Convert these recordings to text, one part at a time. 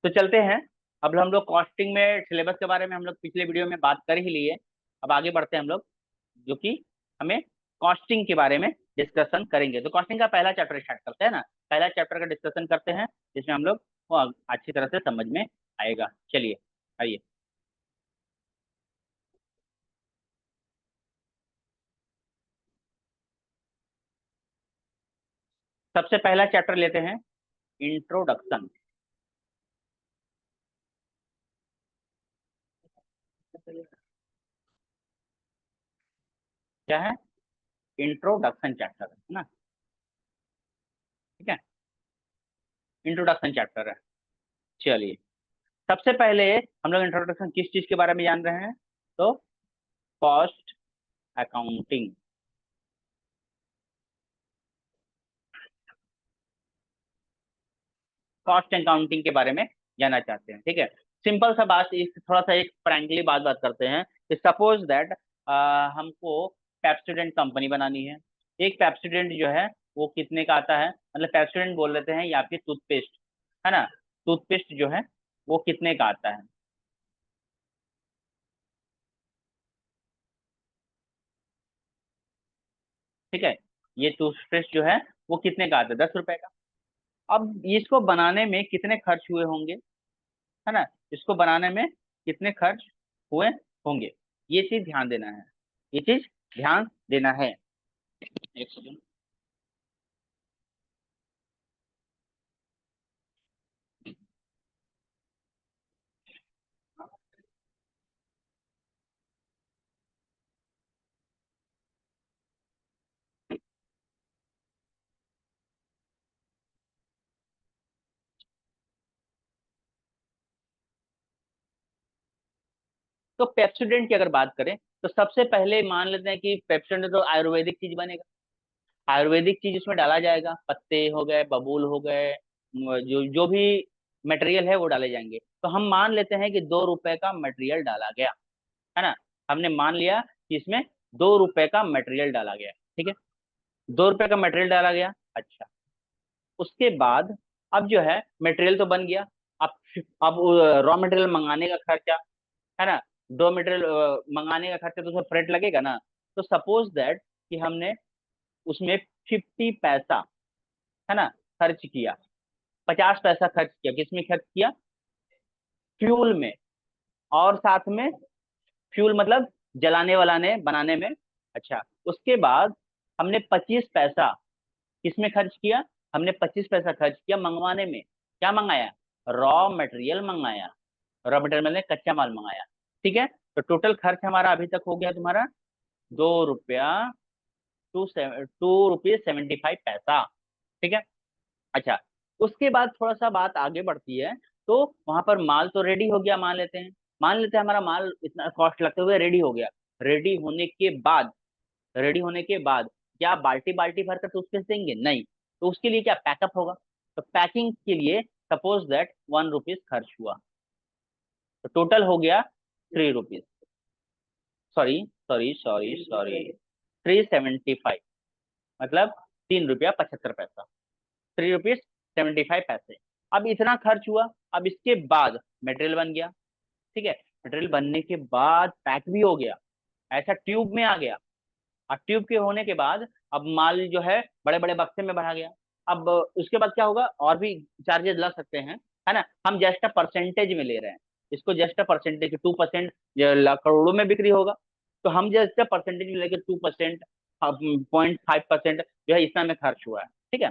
तो चलते हैं। अब हम लोग कॉस्टिंग में सिलेबस के बारे में हम लोग पिछले वीडियो में बात कर ही लिए। अब आगे बढ़ते हैं हम लोग, जो कि हमें कॉस्टिंग के बारे में डिस्कशन करेंगे। तो कॉस्टिंग का पहला चैप्टर स्टार्ट करते हैं ना, पहला चैप्टर का डिस्कशन करते हैं, जिसमें हम लोग वो अच्छी तरह से समझ में आएगा। चलिए आइए। सबसे पहला चैप्टर लेते हैं, इंट्रोडक्शन। क्या है? इंट्रोडक्शन चैप्टर है ना। ठीक है, इंट्रोडक्शन चैप्टर है। चलिए, सबसे पहले हम लोग इंट्रोडक्शन किस चीज के बारे में जान रहे हैं? तो कॉस्ट अकाउंटिंग। कॉस्ट अकाउंटिंग के बारे में जानना चाहते हैं, ठीक है। सिंपल सा बात, इस थोड़ा सा एक फ्रैंकली बात बात करते हैं कि सपोज दैट हमको पेप्सोडेंट कंपनी बनानी है। एक पेप्सोडेंट जो है वो कितने का आता है, मतलब पेप्सोडेंट बोल लेते हैं या फिर टूथपेस्ट, है ना। टूथपेस्ट जो है वो कितने का आता है? ठीक है, ये टूथपेस्ट जो है वो कितने का आता है? 10 रुपए का। अब इसको बनाने में कितने खर्च हुए होंगे, है ना। इसको बनाने में कितने खर्च हुए होंगे, ये चीज ध्यान देना है, ये चीज ध्यान देना है। एक सेकंड। तो पेप्सोडेंट की अगर बात करें, तो सबसे पहले मान लेते हैं कि पेप्सोडेंट तो आयुर्वेदिक चीज बनेगा। आयुर्वेदिक चीज उसमें डाला जाएगा, पत्ते हो गए, बबूल हो गए, जो जो भी मटेरियल है वो डाले जाएंगे। तो हम मान लेते हैं कि 2 रुपए का मटेरियल डाला गया, है ना। हमने मान लिया कि इसमें 2 रुपए का मटेरियल डाला गया, ठीक है। 2 रुपए का मटेरियल डाला गया। अच्छा, उसके बाद अब जो है मटेरियल तो बन गया। अब रॉ मटेरियल मंगाने का खर्चा, है ना। रॉ मटेरियल मंगाने का खर्चा, तो उसमें फ्रेट लगेगा ना। तो सपोज दैट कि हमने उसमें 50 पैसा, है ना, खर्च किया। 50 पैसा खर्च किया, किसमें खर्च किया? फ्यूल में। और साथ में फ्यूल मतलब जलाने वलाने बनाने में। अच्छा, उसके बाद हमने 25 पैसा किसमें खर्च किया? हमने 25 पैसा खर्च किया मंगवाने में। क्या मंगाया? रॉ मटेरियल मंगाया। रॉ मटेरियल मतलब कच्चा माल मंगाया। ठीक है, तो टोटल खर्च हमारा अभी तक हो गया तुम्हारा 2 रुपया, 2 रुपये 75 पैसा। ठीक है। अच्छा, उसके बाद थोड़ा सा बात आगे बढ़ती है। तो वहां पर माल तो रेडी हो गया, मान लेते हैं हमारा माल इतना कॉस्ट लगते हुए रेडी हो गया। रेडी होने के बाद, रेडी होने के बाद क्या बाल्टी बाल्टी भर कर टूथपेस्ट देंगे? नहीं। तो उसके लिए क्या पैकअप होगा? तो पैकिंग के लिए सपोज दैट 1 रुपीज खर्च हुआ, तो टोटल हो गया 3 rupees. Sorry sorry sorry sorry, 375, मतलब 3 रुपया 75 पैसा। 3 रुपीज 75 पैसे। अब इतना खर्च हुआ। अब इसके बाद मटेरियल बन गया। ठीक है, मटेरियल बनने के बाद पैक भी हो गया, ऐसा ट्यूब में आ गया। और ट्यूब के होने के बाद अब माल जो है बड़े बड़े बक्से में भरा गया। अब उसके बाद क्या होगा, और भी चार्जेस लग सकते हैं, है ना। हम जस्ट अ परसेंटेज में ले रहे हैं इसको, जस्ट अ परसेंटेज 2%। करोड़ों में बिक्री होगा, तो हम जस्ट अ परसेंटेज में लेकर 2%, 0.5% जो है इतना में खर्च हुआ है। ठीक है,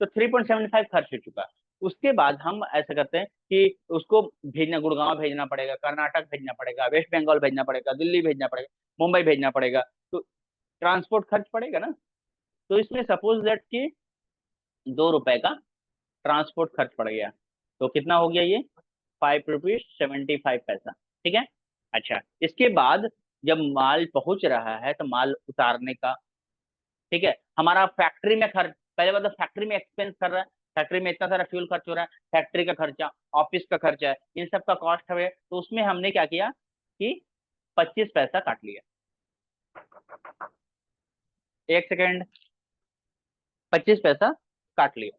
तो 3.75 खर्च हो चुका है। उसके बाद हम ऐसा करते हैं कि उसको भेजना, गुड़गांव भेजना पड़ेगा, कर्नाटक भेजना पड़ेगा, वेस्ट बंगाल भेजना पड़ेगा, दिल्ली भेजना पड़ेगा, मुंबई भेजना पड़ेगा। तो ट्रांसपोर्ट खर्च पड़ेगा ना। तो इसमें सपोज दैट कि 2 रुपए का ट्रांसपोर्ट खर्च पड़ गया, तो कितना हो गया ये? 5 रुपीज 75 पैसा। ठीक है। अच्छा, इसके बाद जब माल पहुंच रहा है तो माल उतारने का, ठीक है, हमारा फैक्ट्री में खर्च, पहले मतलब फैक्ट्री में एक्सपेंस कर रहा है। फैक्ट्री में इतना सारा फ्यूल खर्च हो रहा है, फैक्ट्री का खर्चा, ऑफिस का खर्चा है, इन सब का कॉस्ट है। तो उसमें हमने क्या किया कि 25 पैसा काट लिया। 1 सेकेंड, 25 पैसा काट लिया।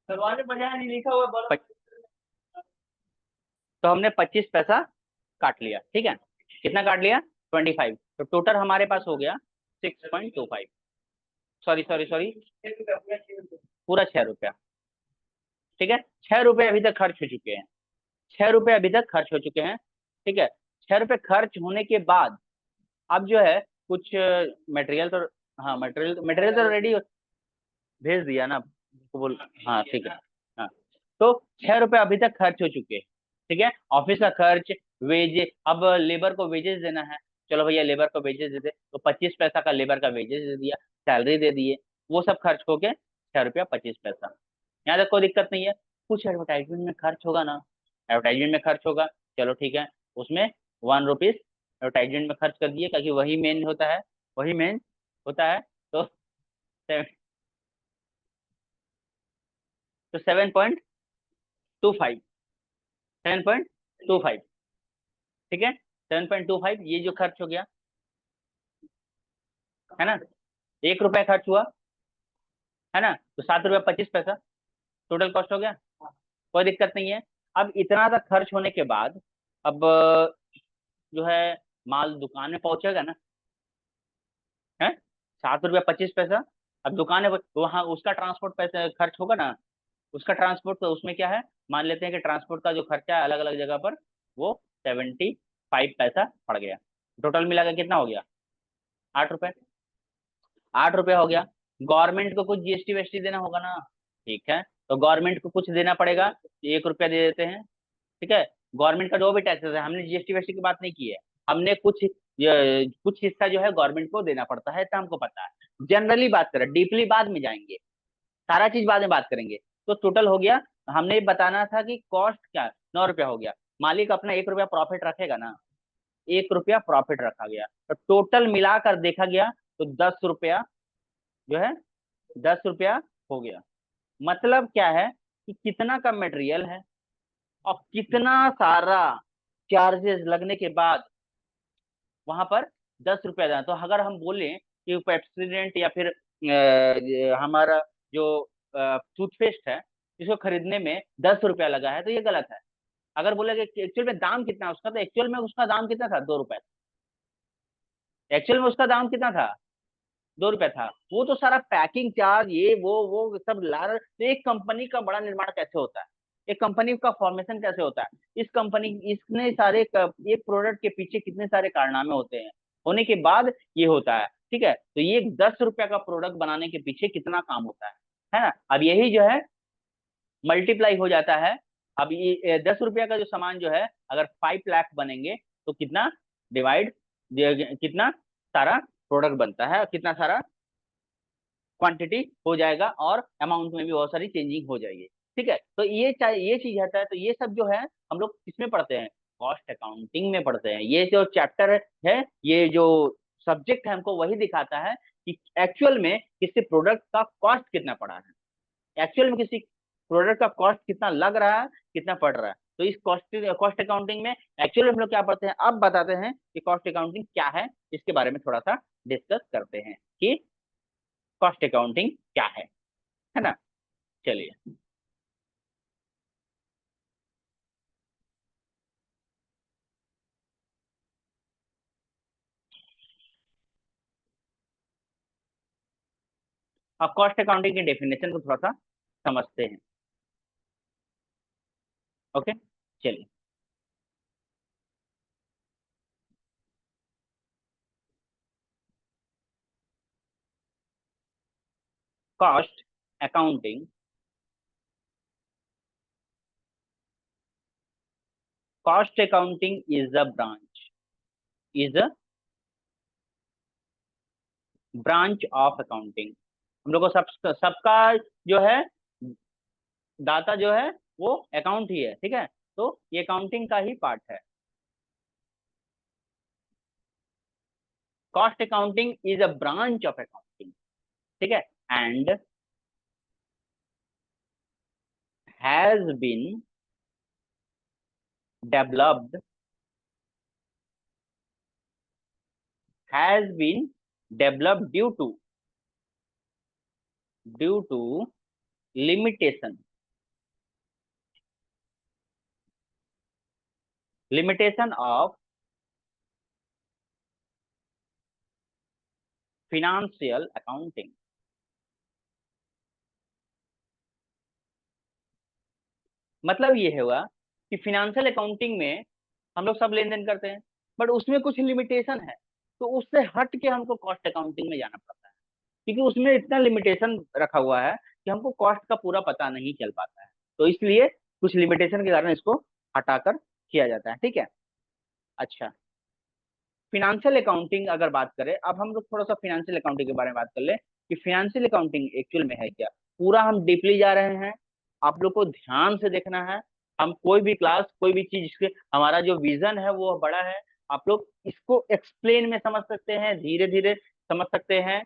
करवाने बजाय नहीं लिखा हुआ तो हमने 25 पैसा काट लिया, ठीक है। कितना काट लिया? 25। तो टोटल हमारे पास हो गया 6.25। सॉरी सॉरी सॉरी, पूरा 6 रुपया, ठीक है। 6 रुपये अभी तक खर्च हो चुके हैं, 6 रुपये अभी तक खर्च हो चुके हैं, ठीक है। 6 रुपये खर्च होने के बाद अब जो है कुछ मटेरियल तो, हाँ मटेरियल मटेरियल तो रेडी भेज दिया ना आपको बोल, हाँ ठीक है। हाँ, तो 6 रुपये अभी तक खर्च हो चुके हैं, ठीक है। ऑफिस का खर्च, वेज, अब लेबर को वेजेस देना है, चलो भैया लेबर को वेजेस दे दे, तो 25 पैसा का लेबर का वेजेस दे दिया, सैलरी दे दिए, वो सब खर्च हो के 6 रुपया 25 पैसा। यहाँ तक कोई दिक्कत नहीं है। कुछ एडवर्टाइजमेंट में खर्च होगा ना, एडवर्टाइजमेंट में खर्च होगा, चलो ठीक है, उसमें 1 रुपीज एडवर्टाइजमेंट में खर्च कर दिए, ताकि वही मेन होता है, वही मेन होता है। तो तो 7.25, 7.25, ठीक है। 7.25 ये जो खर्च हो गया है ना, 1 रुपया खर्च हुआ है ना, तो 7 रुपया 25 पैसा टोटल कॉस्ट हो गया, कोई दिक्कत नहीं है। अब इतना तक खर्च होने के बाद अब जो है माल दुकान में पहुंचेगा ना, है 7 रुपया 25 पैसा। अब दुकान है तो वहाँ उसका ट्रांसपोर्ट पैसा खर्च होगा ना, उसका ट्रांसपोर्ट, तो उसमें क्या है, मान लेते हैं कि ट्रांसपोर्ट का जो खर्चा है अलग अलग जगह पर, वो 75 पैसा पड़ गया। टोटल मिला के कितना हो गया? 8 रुपए, 8 रुपए हो गया। गवर्नमेंट को कुछ जीएसटी वेस्टी देना होगा ना, ठीक है, तो गवर्नमेंट को कुछ देना पड़ेगा, 1 रुपया दे देते हैं, ठीक है। गवर्नमेंट का जो भी टैक्सेस है, हमने जीएसटी वेस्टी की बात नहीं की है, हमने कुछ हिस्सा जो है गवर्नमेंट को देना पड़ता है, तो हमको पता है। जनरली बात करें, डीपली बाद में जाएंगे, सारा चीज बाद में बात करेंगे। तो टोटल हो गया, हमने बताना था कि कॉस्ट क्या, 9 रुपया हो गया। मालिक अपना 1 रुपया प्रॉफिट रखेगा ना, 1 रुपया प्रॉफिट रखा गया, तो टोटल मिलाकर देखा गया तो 10 रुपया जो है, 10 रुपया हो गया। मतलब क्या है कि कितना का मटेरियल है और कितना सारा चार्जेस लगने के बाद वहां पर 10 रुपया देना। तो अगर हम बोलें कि पेप्सोडेंट या फिर हमारा जो टूथपेस्ट है, इसको खरीदने में 10 रुपया लगा है, तो ये गलत है। अगर बोले कि एक्चुअल में दाम कितना है उसका, तो एक्चुअल में उसका दाम कितना था? 2 रुपया। एक्चुअल में उसका दाम कितना था? 2 रुपया था। वो तो सारा पैकिंग चार्ज, ये वो सब ला रहे, तो एक कंपनी का बड़ा निर्माण कैसे होता है, एक कंपनी का फॉर्मेशन कैसे होता है, इस कंपनी इतने सारे एक प्रोडक्ट के पीछे कितने सारे कारनामे होते हैं, होने के बाद ये होता है, ठीक है। तो ये 10 रुपया का प्रोडक्ट बनाने के पीछे कितना काम होता है ना। अब यही जो है मल्टीप्लाई हो जाता है। अब ये 10 रुपया का जो सामान जो है, अगर 5 लाख बनेंगे तो कितना डिवाइड, कितना सारा प्रोडक्ट बनता है, कितना सारा क्वांटिटी हो जाएगा, और अमाउंट में भी बहुत सारी चेंजिंग हो जाएगी, ठीक है। तो ये चीज आता है, तो ये सब जो है हम लोग किसमें पढ़ते हैं? कॉस्ट अकाउंटिंग में पढ़ते हैं। ये जो चैप्टर है, ये जो सब्जेक्ट है, हमको वही दिखाता है कि एक्चुअल में किसी प्रोडक्ट का कॉस्ट कितना पड़ा है, एक्चुअल में किसी प्रोडक्ट का कॉस्ट कितना लग रहा है, कितना पड़ रहा है। तो इस कॉस्ट कॉस्ट अकाउंटिंग में एक्चुअली हम लोग क्या पढ़ते हैं, अब बताते हैं कि कॉस्ट अकाउंटिंग क्या है, इसके बारे में थोड़ा सा डिस्कस करते हैं कि कॉस्ट अकाउंटिंग क्या है ना। चलिए, अब कॉस्ट अकाउंटिंग की डेफिनेशन को थोड़ा सा समझते हैं। ओके, चलिए। Cost accounting, cost accounting is a branch of accounting. हम लोग को सबका जो है दाता जो है वो अकाउंट ही है, ठीक है। तो ये अकाउंटिंग का ही पार्ट है। Cost accounting is a branch of accounting, ठीक है। And has been developed, has been developed due to limitation, limitation of financial accounting. मतलब ये हुआ कि फिनेंशियल अकाउंटिंग में हम लोग सब लेन देन करते हैं, बट उसमें कुछ लिमिटेशन है, तो उससे हट के हमको कॉस्ट अकाउंटिंग में जाना पड़ता है, क्योंकि उसमें इतना लिमिटेशन रखा हुआ है कि हमको कॉस्ट का पूरा पता नहीं चल पाता है। तो इसलिए कुछ लिमिटेशन के कारण इसको हटाकर किया जाता है। ठीक है। अच्छा, फिनेंशियल अकाउंटिंग अगर बात करें, अब हम लोग थोड़ा सा फिनेंशियल अकाउंटिंग के बारे में बात कर ले कि फिनेंशियल अकाउंटिंग एक्चुअल में है क्या। पूरा हम डीपली जा रहे हैं, आप लोग को ध्यान से देखना है। हम कोई भी क्लास, कोई भी चीज के, हमारा जो विजन है वो बड़ा है। आप लोग इसको एक्सप्लेन में समझ सकते हैं, धीरे धीरे समझ सकते हैं।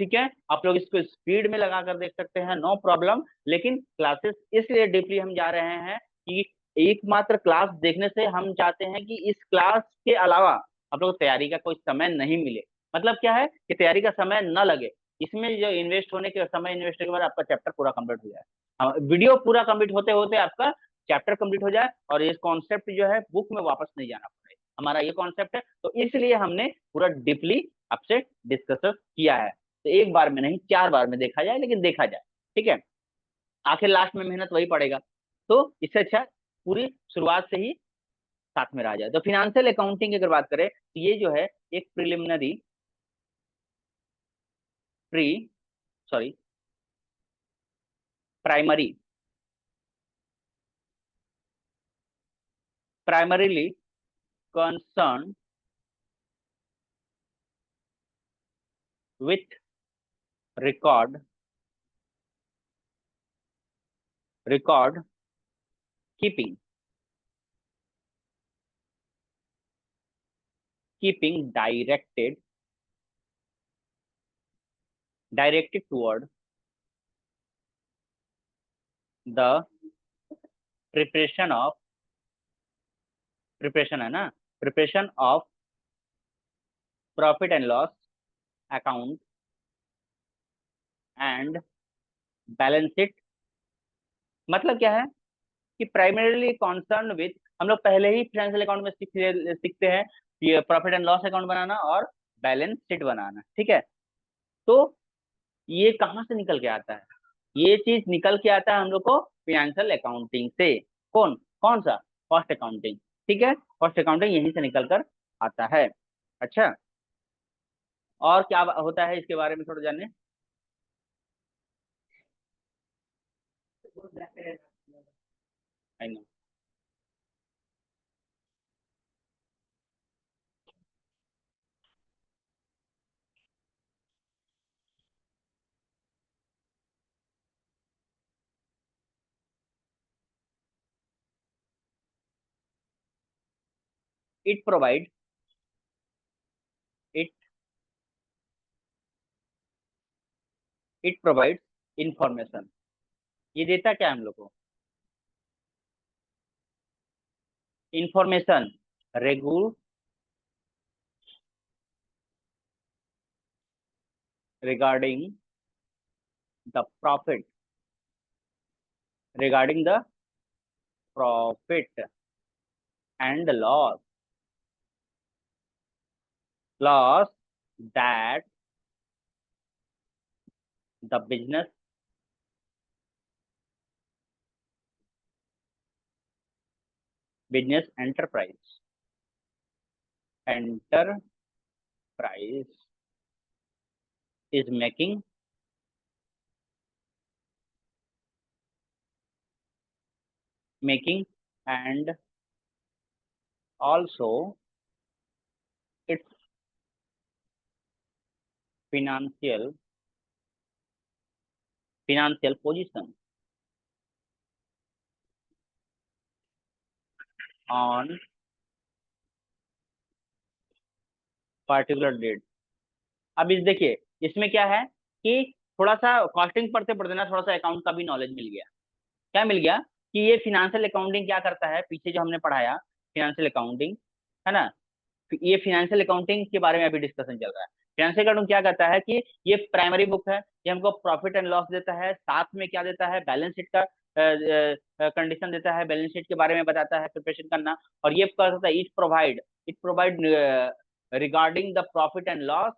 ठीक है, आप लोग इसको स्पीड में लगा कर देख सकते हैं, नो प्रॉब्लम। लेकिन क्लासेस इसलिए डीपली हम जा रहे हैं कि एकमात्र क्लास देखने से हम चाहते हैं कि इस क्लास के अलावा आप लोग को तैयारी का कोई समय नहीं मिले। मतलब क्या है कि तैयारी का समय न लगे, इसमें जो इन्वेस्ट होने के समय, इन्वेस्ट के बाद आपका चैप्टर पूरा कंप्लीट हो जाए, वीडियो पूरा कंप्लीट होते होते आपका चैप्टर कंप्लीट हो जाए, और ये कॉन्सेप्ट जो है बुक में वापस नहीं जाना पड़े। हमारा ये कॉन्सेप्ट है, तो इसलिए हमने पूरा डीपली आपसे डिस्कस किया है। तो एक बार में नहीं, 4 बार में देखा जाए, लेकिन देखा जाए। ठीक है, आखिर लास्ट में मेहनत वही पड़ेगा। तो इससे अच्छा पूरी शुरुआत से ही साथ में रह जाए। तो फिनेंशियल अकाउंटिंग की अगर बात करें तो ये जो है एक preliminary pre sorry primary primarily concern with record record keeping keeping directed toward the preparation of preparation है ना preparation of profit and loss account and balance sheet. मतलब क्या है कि प्राइमरीली कंसर्न विथ, हम लोग पहले ही फाइनेंशियल अकाउंट में सीखते हैं ये प्रॉफिट एंड लॉस अकाउंट बनाना और बैलेंस शीट बनाना। ठीक है, तो ये कहाँ से निकल के आता है? ये चीज निकल के आता है हम लोग को फाइनेंशियल अकाउंटिंग से। कौन कौन सा? Cost accounting. ठीक है, कॉस्ट अकाउंटिंग यहीं से निकल कर आता है। अच्छा, और क्या होता है इसके बारे में थोड़ा जानने। It provide it it provide information. ये देता क्या है हम लोग को? इंफॉर्मेशन रेगुल regarding the profit regarding the profit and loss that the business enterprise is making and also its financial financial position on particular date। अब इस देखिए, इसमें क्या है कि थोड़ा सा कॉस्टिंग पढ़ते पढ़ते ना थोड़ा सा अकाउंट का भी नॉलेज मिल गया। क्या मिल गया कि ये फिनेंशियल अकाउंटिंग क्या करता है, पीछे जो हमने पढ़ाया फिनेंशियल अकाउंटिंग, है ना। ये फिनेंशियल अकाउंटिंग के बारे में अभी डिस्कशन चल रहा है। फिनेंशियल अकाउंटिंग क्या करता है कि ये प्राइमरी बुक है, ये हमको प्रॉफिट एंड लॉस देता है, साथ में क्या देता है, बैलेंस शीट का कंडीशन देता है, बैलेंस शीट के बारे में बताता है प्रिपरेशन करना। और ये करता है it provide regarding the profit and loss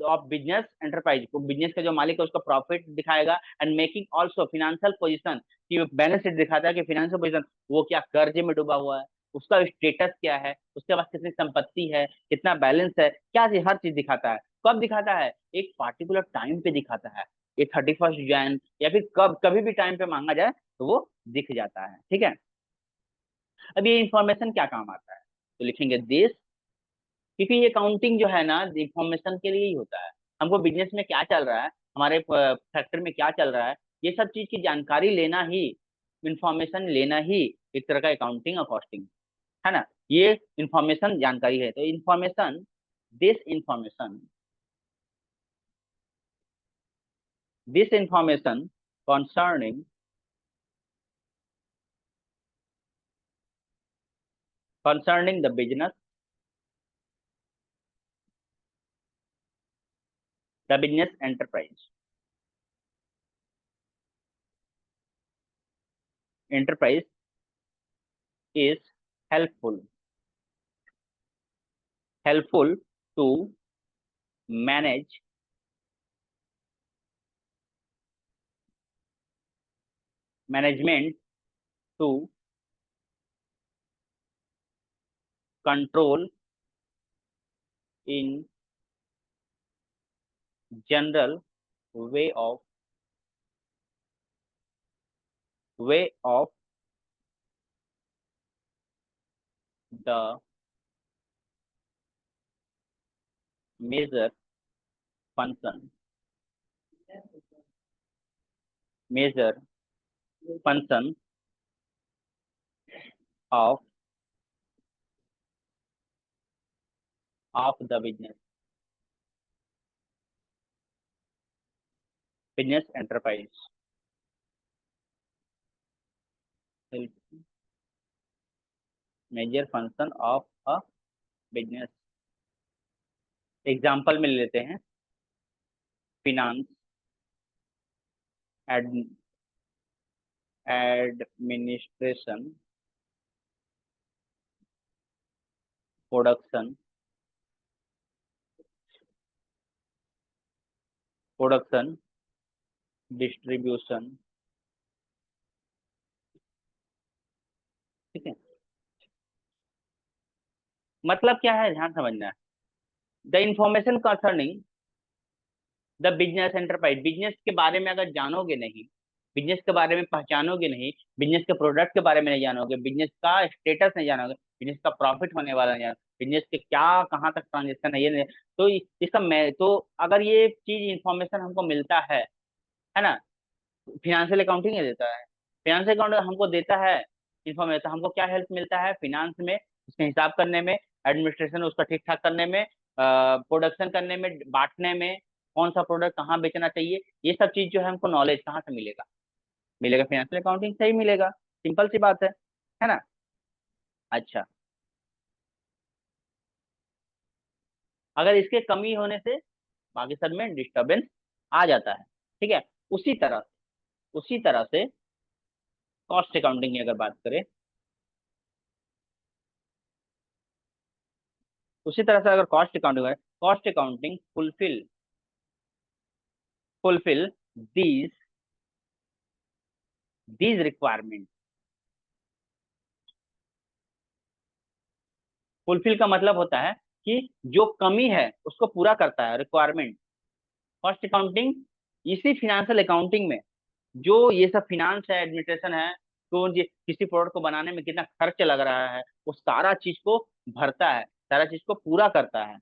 of business enterprise को, बिजनेस का जो मालिक है उसका प्रॉफिट दिखाएगा, and making also financial position, कि बैलेंस शीट दिखाता है कि फिनेंशियल पोजीशन वो क्या कर्जे में डूबा हुआ है, उसका स्टेटस क्या है, उसके पास कितनी संपत्ति है, कितना बैलेंस है, क्या चीज, हर चीज दिखाता है। कब दिखाता है? एक पार्टिकुलर टाइम पे दिखाता है, ये 31 जैन या फिर कब कभी भी टाइम पे मांगा जाए तो वो दिख जाता है। ठीक है, अब ये इंफॉर्मेशन क्या काम आता है? तो लिखेंगे दिस, क्योंकि ये काउंटिंग जो है ना इंफॉर्मेशन के लिए ही होता है। हमको बिजनेस में क्या चल रहा है, हमारे फैक्टर में क्या चल रहा है, ये सब चीज की जानकारी लेना ही, इंफॉर्मेशन लेना ही एक तरह का अकाउंटिंग और कॉस्टिंग है ना। ये इंफॉर्मेशन जानकारी है, तो information, this information concerning concerning the business enterprise is helpful helpful to manage management to control in general way of way of the major function major function of the business enterprise, major function of a business। Example में ले लेते हैं, finance, administration, production production distribution. ठीक है, मतलब क्या है, ध्यान समझना है। The information concerning the business enterprise, business के बारे में अगर जानोगे नहीं, बिजनेस के बारे में पहचानोगे नहीं, बिजनेस के प्रोडक्ट के बारे में नहीं जानोगे, बिजनेस का स्टेटस नहीं जानोगे, बिजनेस का प्रॉफिट होने वाला नहीं जानोगे, बिजनेस के क्या कहाँ तक ट्रांजेक्शन है ये नहीं, तो इसका मैं तो, अगर ये चीज इंफॉर्मेशन हमको मिलता है ना, फिनेंशियल अकाउंटिंग ही देता है। फिनेंशियल अकाउंट हमको देता है इन्फॉर्मेशन, हमको क्या हेल्प मिलता है फिनांस में, उसका हिसाब करने में, एडमिनिस्ट्रेशन उसका ठीक ठाक करने में, प्रोडक्शन करने में, बांटने में, कौन सा प्रोडक्ट कहाँ बेचना चाहिए, ये सब चीज जो है हमको नॉलेज कहाँ से मिलेगा, मिलेगा फिनेंशियल अकाउंटिंग से ही मिलेगा, सिंपल सी बात है ना। अच्छा, अगर इसके कमी होने से बाकी सब में डिस्टरबेंस आ जाता है। ठीक है, उसी तरह उसी तरह से कॉस्ट अकाउंटिंग की अगर बात करें, उसी तरह से अगर कॉस्ट अकाउंटिंग है, cost accounting fulfil these these requirement. Fulfil का मतलब होता है कि जो कमी है उसको पूरा करता है, रिक्वायरमेंट। कॉस्ट अकाउंटिंग इसी फिनेंशियल अकाउंटिंग में जो ये सब फिनांस है, एडमिनिस्ट्रेशन है, तो किसी प्रोडक्ट को बनाने में कितना खर्च लग रहा है, वो सारा चीज को भरता है, सारा चीज को पूरा करता है।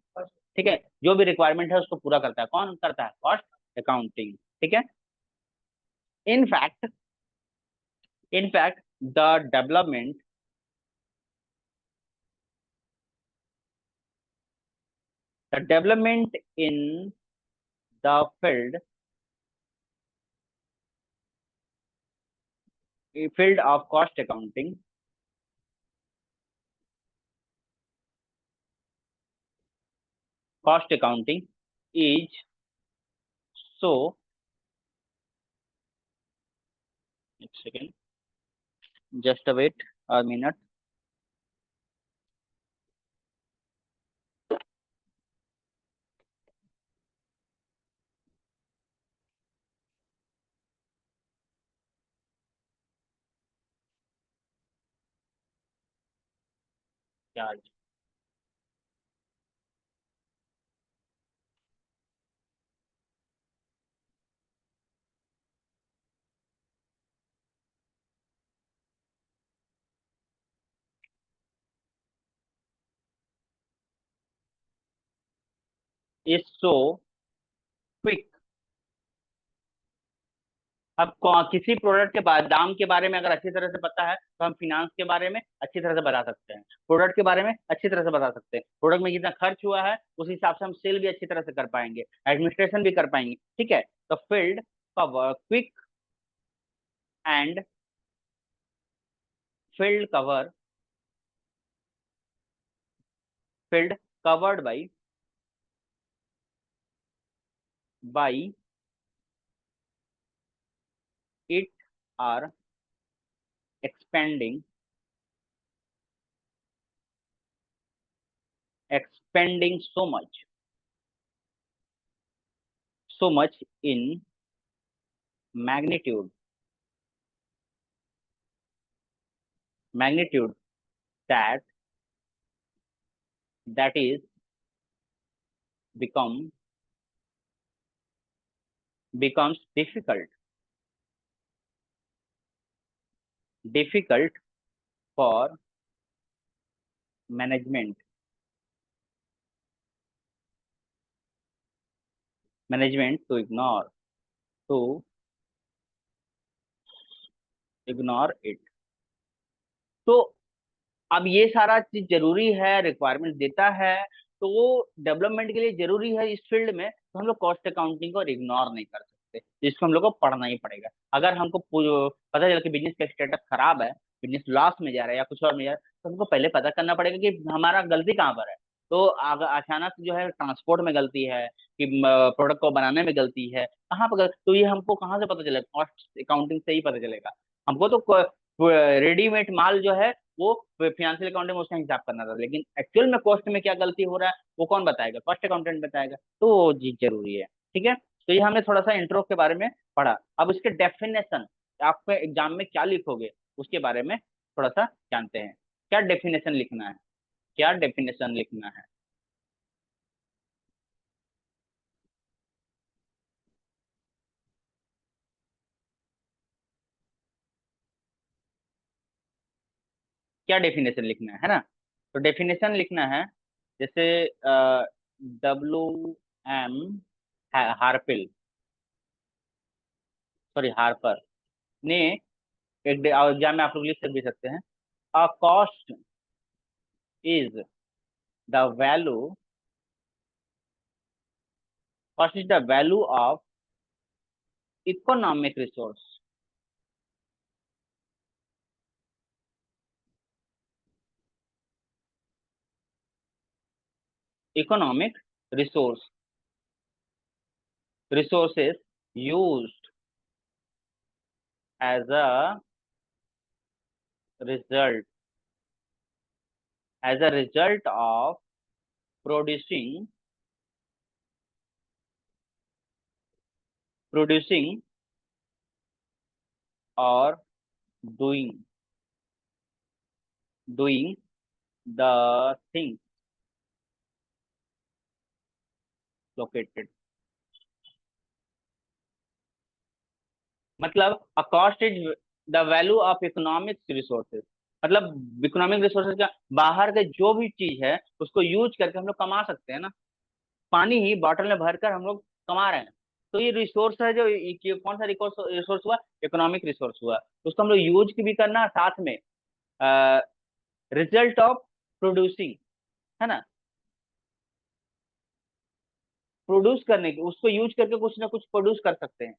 ठीक है, जो भी रिक्वायरमेंट है उसको पूरा करता है, कौन करता है? Cost accounting. ठीक है, in fact the development in the field of cost accounting is so एक second, just wait a minute. Charge is so quick. अब किसी प्रोडक्ट के बाद दाम के बारे में अगर अच्छी तरह से पता है तो हम फिनांस के बारे में अच्छी तरह से बता सकते हैं, प्रोडक्ट के बारे में अच्छी तरह से बता सकते हैं, प्रोडक्ट में कितना खर्च हुआ है उस हिसाब से हम सेल भी अच्छी तरह से कर पाएंगे, एडमिनिस्ट्रेशन भी कर पाएंगे। ठीक है, तो field cover quick and field cover field covered by it are expanding expanding so much in magnitude that is become becomes difficult for management to to ignore it। तो अब ये सारा चीज जरूरी है, रिक्वायरमेंट देता है, तो वो डेवलपमेंट के लिए जरूरी है इस फील्ड में, तो हम लोग कॉस्ट अकाउंटिंग को इग्नोर नहीं कर सकते, तो इसको हम लोग को पढ़ना ही पड़ेगा। अगर हमको पता चला कि बिजनेस का स्टेटस खराब है, बिजनेस लॉस में जा रहा है या कुछ और में जा रहा है, तो हमको पहले पता करना पड़ेगा कि हमारा गलती कहाँ पर है। तो अचानक जो है ट्रांसपोर्ट में गलती है कि प्रोडक्ट को बनाने में गलती है, कहाँ पर तो ये हमको कहाँ से पता चलेगा? कॉस्ट अकाउंटिंग से ही पता चलेगा। हमको तो रेडीमेड माल जो है वो फाइनेंशियल अकाउंटिंग में उसका हिसाब करना था, लेकिन एक्चुअल में कॉस्ट में क्या गलती हो रहा है वो कौन बताएगा? कॉस्ट अकाउंटेंट बताएगा। तो वो चीज जरूरी है। ठीक है, तो ये हमने थोड़ा सा इंट्रो के बारे में पढ़ा। अब इसके डेफिनेशन, आपके एग्जाम में क्या लिखोगे उसके बारे में थोड़ा सा जानते हैं। क्या डेफिनेशन लिखना है? क्या डेफिनेशन लिखना है? क्या डेफिनेशन लिखना है ना? तो डेफिनेशन लिखना है, जैसे WM हार्पिल, सॉरी हार्पर ने एक एग्जाम में आप लोग लिख कर भी सकते हैं, a cost is the value cost is the value of economic resource. Economic resource resources used as a result of producing or doing the things located। मतलब a cost is the value of economic resources, मतलब economic resources का बाहर के जो भी चीज है उसको यूज करके हम लोग कमा सकते हैं ना। पानी ही बॉटल में भरकर हम लोग कमा रहे हैं, तो ये रिसोर्स है जो कौन सा रिसोर्स हुआ? इकोनॉमिक रिसोर्स हुआ। तो उसको हम लोग यूज भी करना, साथ में रिजल्ट ऑफ प्रोड्यूसिंग, है ना, प्रोड्यूस करने की, उसको यूज करके कुछ ना कुछ प्रोड्यूस कर सकते हैं।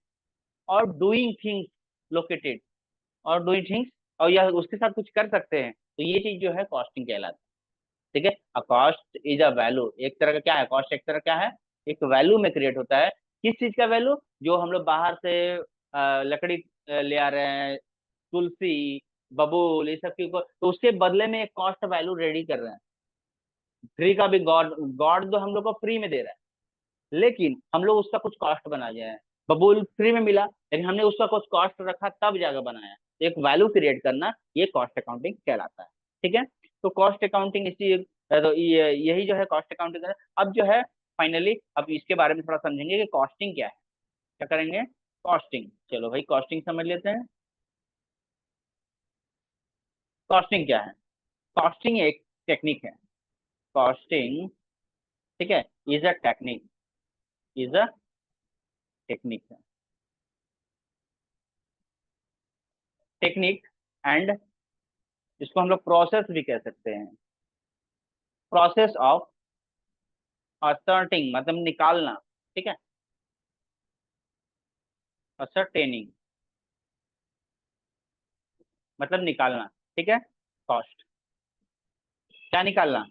और डूइंग थिंग्स लोकेटेड, और डूइंग थिंग्स, और यह उसके साथ कुछ कर सकते हैं, तो ये चीज जो है कॉस्टिंग कहलाती है। ठीक है, a cost is a value, एक तरह का क्या है कॉस्ट? एक तरह क्या है, एक वैल्यू में क्रिएट होता है। किस चीज का वैल्यू? जो हम लोग बाहर से लकड़ी ले आ रहे हैं, तुलसी, बबूल, ये सब की तो उसके बदले में एक कॉस्ट वैल्यू रेडी कर रहे हैं। फ्री का भी गॉड, गॉड तो हम लोग को फ्री में दे रहा है, लेकिन हम लोग उसका कुछ कॉस्ट बना दिया है। बबूल फ्री में मिला, लेकिन हमने उसका कुछ कॉस्ट रखा तब जाकर बनाया। एक वैल्यू क्रिएट करना, ये कॉस्ट अकाउंटिंग कहलाता है। ठीक है, तो कॉस्ट अकाउंटिंग इसी, तो यही जो है कॉस्ट अकाउंटिंग है। अब जो है फाइनली, अब इसके बारे में थोड़ा समझेंगे कि कॉस्टिंग क्या है। क्या करेंगे? कॉस्टिंग। चलो भाई कॉस्टिंग समझ लेते हैं। कॉस्टिंग क्या है? कॉस्टिंग एक टेक्निक है। कॉस्टिंग, ठीक है, is a technique, is a technique है। टेक्निक एंड, इसको हम लोग प्रोसेस भी कह सकते हैं। प्रोसेस ऑफ असर्टिंग मतलब निकालना, ठीक है, असरटेनिंग मतलब निकालना, ठीक है। कॉस्ट, क्या निकालना?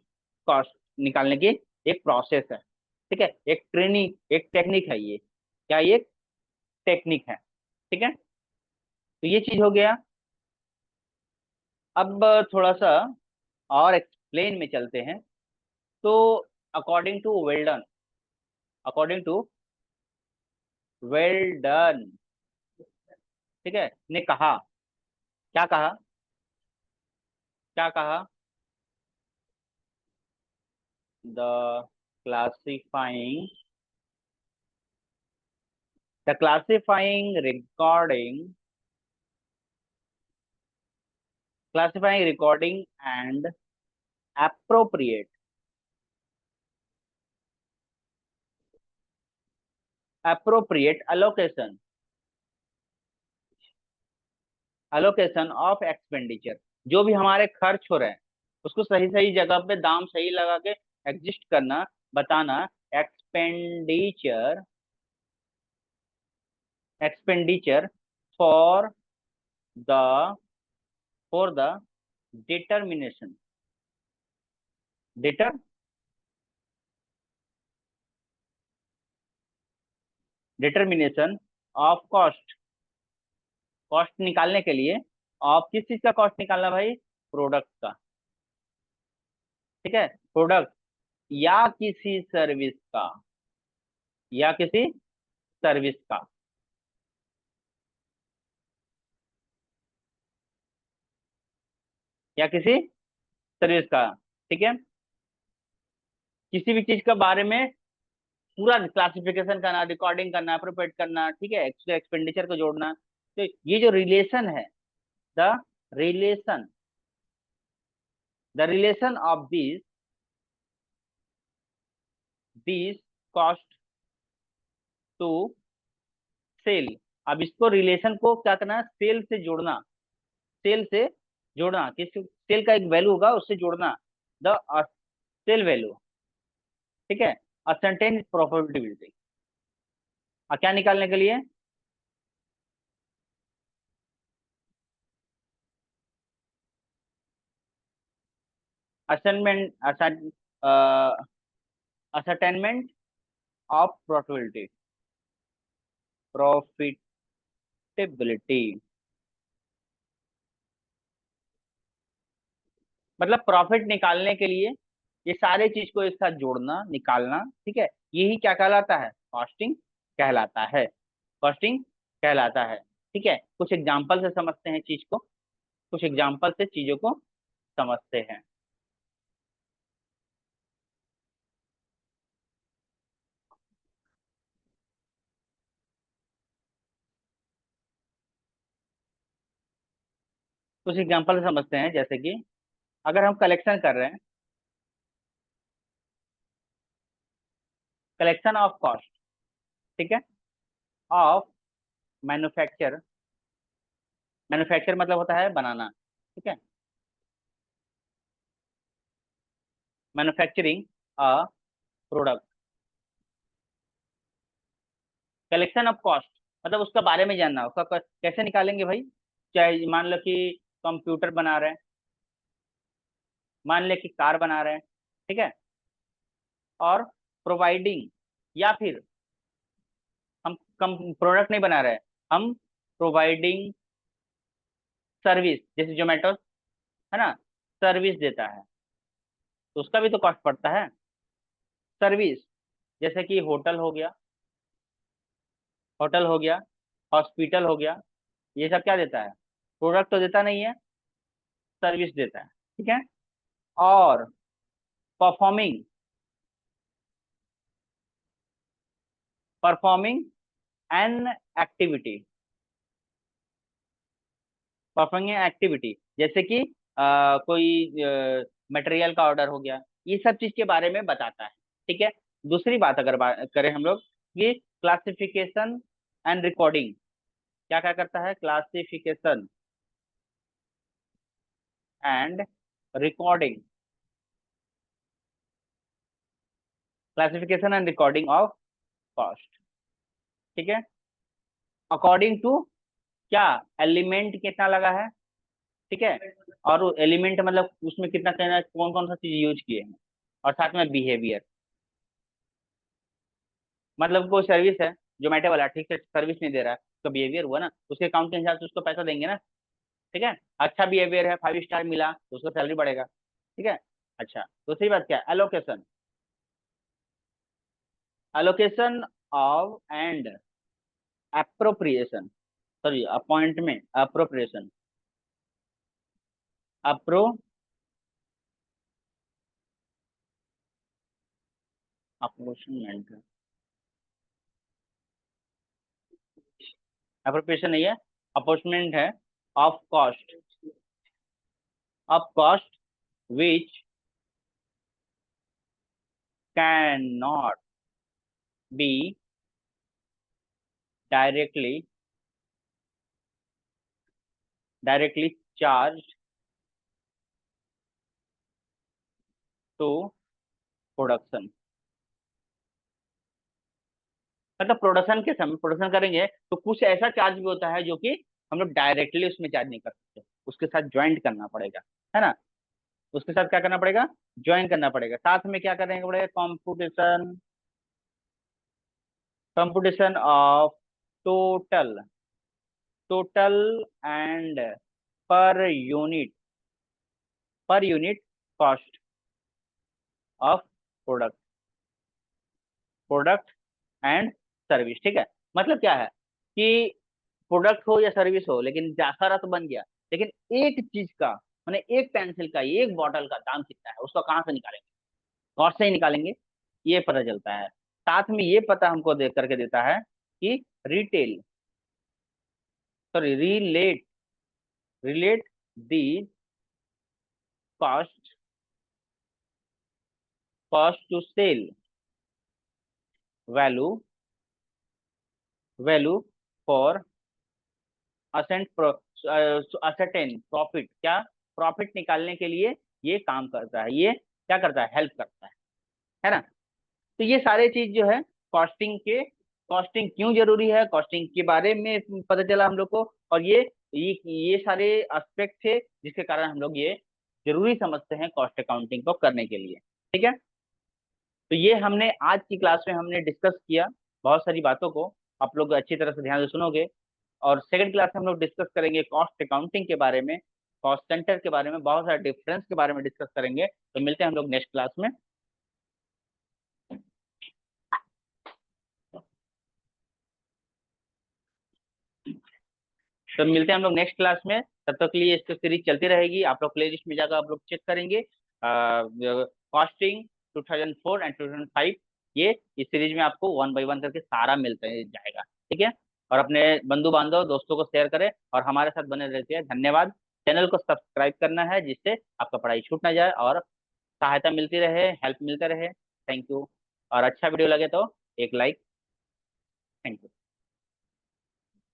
कॉस्ट निकालने की एक प्रोसेस है, ठीक है, एक ट्रेनिंग, एक टेक्निक है ये। क्या ये टेक्निक है? ठीक है, तो ये चीज हो गया। अब थोड़ा सा और एक्सप्लेन में चलते हैं। तो according to Weldon, according to Weldon, ठीक है, ने कहा, क्या कहा? क्या कहा? The classifying, the classifying recording, classifying, recording and appropriate, appropriate allocation, allocation of expenditure, जो भी हमारे खर्च हो रहे हैं उसको सही सही जगह पे दाम सही लगा के एग्जिस्ट करना, बताना। Expenditure, expenditure for the, for the determination, deter, determination of cost, cost निकालने के लिए। आप किस चीज का कॉस्ट निकालना भाई? प्रोडक्ट का, ठीक है, प्रोडक्ट या किसी सर्विस का, या किसी सर्विस का, या किसी सर्विस का, ठीक है। किसी भी चीज के बारे में पूरा क्लासिफिकेशन करना, रिकॉर्डिंग करना, अप्रोप्रिएट करना, ठीक है, एक्सपेंडिचर को जोड़ना। तो ये जो रिलेशन है, the relation, the relation of this cost to sale. अब इसको रिलेशन को क्या करना है? सेल से जोड़ना, सेल से जोड़ना, किस सेल का एक वैल्यू होगा उससे जोड़ना, द सेल वैल्यू, ठीक है, असर्टेन प्रॉफिटेबिलिटी। और क्या निकालने के लिए? Assignment, ascertainment of profitability, profitability मतलब प्रॉफिट निकालने के लिए ये सारे चीज को एक साथ जोड़ना, निकालना, ठीक है, यही क्या कहलाता है? कॉस्टिंग कहलाता है, कॉस्टिंग कहलाता है। ठीक है, कुछ एग्जांपल से समझते हैं चीज को, कुछ एग्जांपल से चीजों को समझते हैं। कुछ एग्जांपल से समझते हैं, जैसे कि अगर हम कलेक्शन कर रहे हैं, कलेक्शन ऑफ कॉस्ट, ठीक है, ऑफ मैन्युफैक्चर, मैन्युफैक्चर मतलब होता है बनाना, ठीक है, manufacturing a product. Collection of cost मतलब उसका बारे में जानना, उसका कैसे निकालेंगे भाई? चाहे मान लो कि कंप्यूटर बना रहे हैं, मान ले कि कार बना रहे हैं, ठीक है, और प्रोवाइडिंग, या फिर हम कम प्रोडक्ट नहीं बना रहे हैं, हम प्रोवाइडिंग सर्विस, जैसे जोमेटो है ना, सर्विस देता है, तो उसका भी तो कॉस्ट पड़ता है। सर्विस, जैसे कि होटल हो गया, होटल हो गया, हॉस्पिटल हो गया, ये सब क्या देता है? प्रोडक्ट तो देता नहीं है, सर्विस देता है। ठीक है। और performing, performing an activity, performing activity, जैसे कि कोई मटेरियल का ऑर्डर हो गया, ये सब चीज के बारे में बताता है। ठीक है। दूसरी बात अगर बात करें हम लोग, ये क्लासिफिकेशन एंड रिकॉर्डिंग, क्या क्या करता है? Classification and recording, classification and recording of cost. ठीक है। अकॉर्डिंग टू क्या? एलिमेंट कितना लगा है, ठीक है, और एलिमेंट मतलब उसमें कितना कहना, कौन कौन सा चीज यूज किए हैं, और साथ में बिहेवियर, मतलब कोई सर्विस है, जोमेटो वाला ठीक से सर्विस नहीं दे रहा है, उसका बिहेवियर हुआ ना, उसके अकाउंट के हिसाब से उसको पैसा देंगे ना। ठीक है। अच्छा बिहेवियर है, 5 स्टार मिला, तो उसका सैलरी बढ़ेगा। ठीक है। अच्छा, दूसरी बात क्या? Allocation, allocation of and appropriation, sorry appointment, appropriation, अप्रो अप्रोप्रिएशन, अप्रोप्रिएशन नहीं है, अपॉइंटमेंट है, of cost, of cost which can not be directly, directly charge to production. मतलब प्रोडक्शन के समय प्रोडक्शन करेंगे तो कुछ ऐसा चार्ज भी होता है जो कि हम लोग डायरेक्टली उसमें चार्ज नहीं कर सकते, उसके साथ ज्वाइंट करना पड़ेगा, है ना। उसके साथ क्या करना पड़ेगा? ज्वाइन करना पड़ेगा। साथ में क्या करने पड़ेगा? Computation, computation of total, total and per unit, per unit cost of product, product and service. ठीक है। मतलब क्या है कि प्रोडक्ट हो या सर्विस हो, लेकिन सारा तो बन गया, लेकिन एक चीज का, मैंने एक पेंसिल का, एक बॉटल का दाम कितना है, उसको कहाँ से निकालेंगे? कॉस्ट से ही निकालेंगे, ये पता चलता है। साथ में ये पता हमको दे करके देता है कि retail, sorry relate, relate the cost, cost to sale value, value for assent, ascertain profit, क्या? प्रॉफिट निकालने के लिए ये काम करता है, ये क्या करता है? हेल्प करता है ना। तो ये सारे चीज जो है कॉस्टिंग के, कॉस्टिंग क्यों जरूरी है, कॉस्टिंग के बारे में पता चला हम लोग को, और ये सारे एस्पेक्ट थे जिसके कारण हम लोग ये जरूरी समझते हैं कॉस्ट अकाउंटिंग को करने के लिए। ठीक है। तो ये हमने आज की क्लास में हमने डिस्कस किया बहुत सारी बातों को, आप लोग अच्छी तरह से ध्यान से सुनोगे। और सेकंड क्लास में हम लोग डिस्कस करेंगे कॉस्ट अकाउंटिंग के बारे में, कॉस्ट सेंटर के बारे में, बहुत सारे डिफरेंस के बारे में डिस्कस करेंगे। तो मिलते हैं हम लोग नेक्स्ट क्लास में। तो मिलते हैं हम लोग नेक्स्ट क्लास में। तब तक के लिए इसकी सीरीज चलती रहेगी, आप लोग प्ले लिस्ट में जाकर आप लोग चेक करेंगे कॉस्टिंग 2004 एंड 2005, ये इस सीरीज में आपको वन बाय वन करके सारा मिलते जाएगा। ठीक है। और अपने बंधु बांधव दोस्तों को शेयर करें और हमारे साथ बने रहते हैं। धन्यवाद। चैनल को सब्सक्राइब करना है जिससे आपका पढ़ाई छूट ना जाए और सहायता मिलती रहे, हेल्प मिलता रहे। Thank you. और अच्छा वीडियो लगे तो एक लाइक। Thank you.